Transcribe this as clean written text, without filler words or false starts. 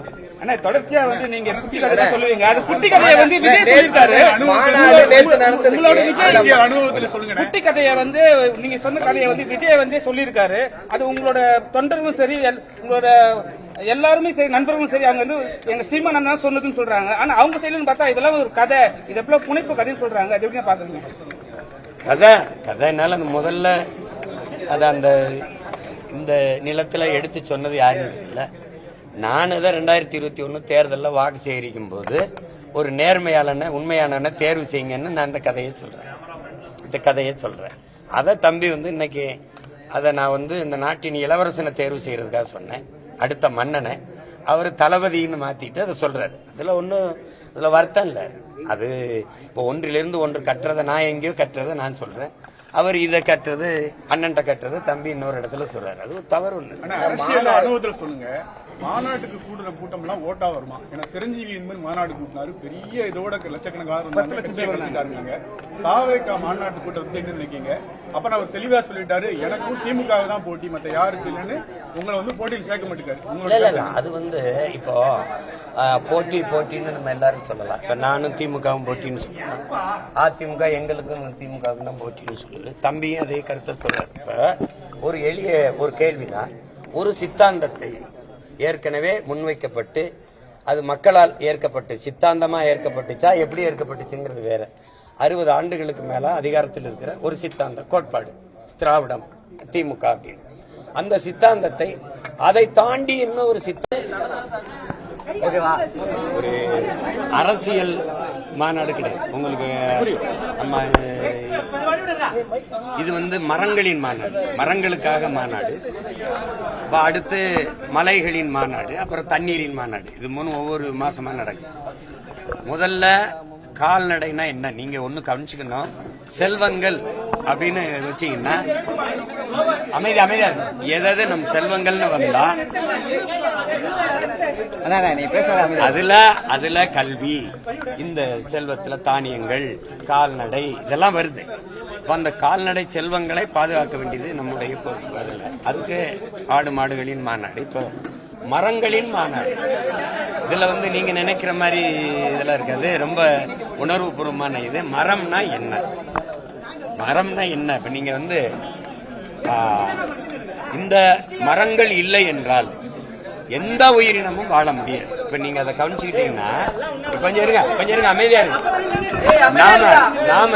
தெரியும். ஆனா தொடர்ச்சியா நீங்க குட்டி கதை சொல்லுவீங்க. அது குட்டி கதையை விஜய் சொல்லிருக்காரு. உங்களோட விஜய் அனுபவத்துல சொல்லுங்க. குட்டி கதையை நீங்க சொன்ன கதையை விஜய் சொல்லிருக்காரு. அது உங்களோட தொண்டர்களும் சரி, உங்களோட எல்லாருமே சரி, நண்பர்களும் சரி, அவங்க எங்க சீமான் அண்ணா சொன்னதுன்னு சொல்றாங்க. ஆனா அவங்க சைடுன்னு பார்த்தா இதெல்லாம் ஒரு கதை, இது எப்ப புனைப்பு கதைன்னு சொல்றாங்க. அது எப்படி பாக்குறீங்க? கதைனால அந்த முதல்ல அது அந்த இந்த நிலத்துல எடுத்து சொன்னது யாரும் இல்ல. நான் தான் 2021 தேர்தலில் வாக்கு சேகரிக்கும் போது ஒரு நேர்மையாளன உண்மையான தேர்வு செய்யுங்கன்னு நான் இந்த கதையை சொல்றேன். அதை தம்பி இன்னைக்கு அதை நான் இந்த நாட்டின் இளவரசனை தேர்வு செய்யறதுக்காக சொன்னேன். அடுத்த மன்னனை அவர் தளபதினு மாத்திட்டு அதை சொல்றாரு. இதுல வருத்தம் இல்ல. அது இப்போ ஒன்றிலிருந்து ஒன்று கட்டுறதை நான் எங்கேயோ கட்டுறதை நான் சொல்றேன். அவர் இதை கட்டுறது அண்ணன்ட்ட கட்டுறது தம்பி இன்னொரு இடத்துல சொல்றாரு. அது தவறு ஒண்ணு. அனுபவத்துல சொல்லுங்க. மாநாட்டுக்கு கூடுற கூட்டம் எல்லாம் ஓட்டா வருமா? ஏன்னா சிரஞ்சீவி மாநாடு கூட்டினாரு, பெரிய இதோட லட்சக்கணக்காக தாவேகா மாநாட்டு கூட்டத்தை நினைக்கீங்க. அப்ப அவர் தெளிவா சொல்லிட்டாரு, எனக்கும் திமுக தான் போட்டி, மத்த யாருக்கு இல்லைன்னு உங்களை போட்டியில் சேர்க்க மாட்டேங்காரு. அது இப்போ போட்டின்னு நம்ம எல்லாரும் சொல்லலாம். இப்ப நானும் திமுகவும் போட்டின்னு சொல்லலாம், அதிமுக எங்களுக்கும் திமுகவுக்கும் தான் போட்டின்னு சொல்லுது. தம்பியும் அதே கருத்தை சொல்றாரு. இப்ப ஒரு எளிய ஒரு கேள்விதான். ஒரு சித்தாந்தத்தை ஏற்கனவே முன்வைக்கப்பட்டு அது மக்களால் ஏற்கப்பட்டு சித்தாந்தமா ஏற்கப்பட்டுச்சா எப்படி ஏற்கப்பட்டுச்சுங்கிறது வேற. 60 ஆண்டுகளுக்கு மேல அதிகாரத்தில் இருக்கிற ஒரு சித்தாந்த கோட்பாடு திராவிடம் திமுக அப்படின்னு. அந்த சித்தாந்தத்தை அதை தாண்டி இன்னும் ஒரு ஒரு அரசியல் மாநாடு கிடையாது உங்களுக்கு. நம்ம இது மரங்களின் மாநாடு, மரங்களுக்காக மாநாடு. அடுத்து மலைகளின் மாநாடு, அப்புறம் தண்ணீரின் மாநாடு. இது ஒவ்வொரு மாசமா நடக்குது. முதல்ல கால்நடைனா என்ன நீங்க ஒண்ணு கவனிச்சுக்கணும். செல்வங்கள் அப்படின்னு வச்சீங்கன்னா அமைதியா ஏதாவது நம்ம செல்வங்கள்னு வந்தா அதுல கல்வி, இந்த செல்வத்துல தானியங்கள், கால்நடை இதெல்லாம் வருது. அந்த கால்நடை செல்வங்களை பாதுகாக்க வேண்டியது நம்முடைய பொறுப்பு. அதுக்கு ஆடு மாடுகளின் மாநாடு, இப்போ மரங்களின் மாநாடு. இதுல நீங்க நினைக்கிற மாதிரி இதெல்லாம் இருக்காது. ரொம்ப உணர்வு பூர்வமான இது. மரம்னா என்ன, மரம்னா என்ன? இப்ப நீங்க இந்த மரங்கள் இல்லை என்றால் எந்த உயிரினமும் வாழ முடியாது. இப்ப நீங்க அதை கவனிச்சுக்கிட்டீங்கன்னா கொஞ்சம் இருங்க அமைதியா இருக்கு. நாம